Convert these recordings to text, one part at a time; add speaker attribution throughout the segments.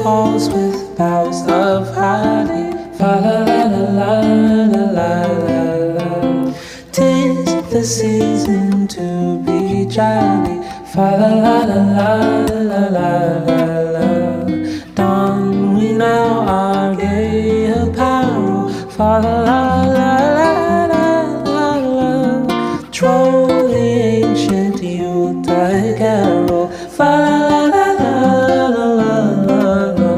Speaker 1: halls with boughs of holly. Fa la la la la la la la. 'Tis the season to be jolly. Fa la la la la la la la. Don we now our gay apparel. Fa la la la la la la la. Troll the ancient Yuletide carol. Fa la la la la la la la.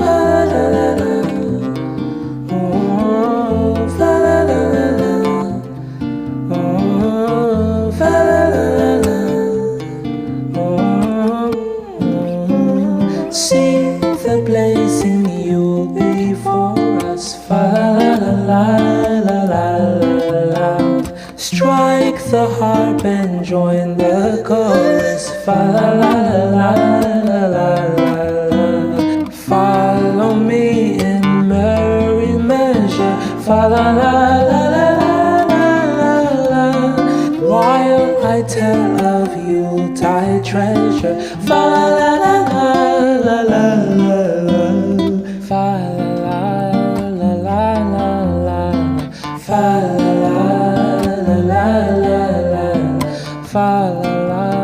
Speaker 1: Fa la la la. Fa la la la. Fa la la la. See the blazing Yule before us. Fa la la la la la la. Strike the harp and join the chorus. Fa la la la la la la la. Follow me in merry measure. Fa la la la la la la la. While I tell of Yuletide treasure. Fa la la la la la la la. Fa la la la la la. Fa la la la la la. Fa la la.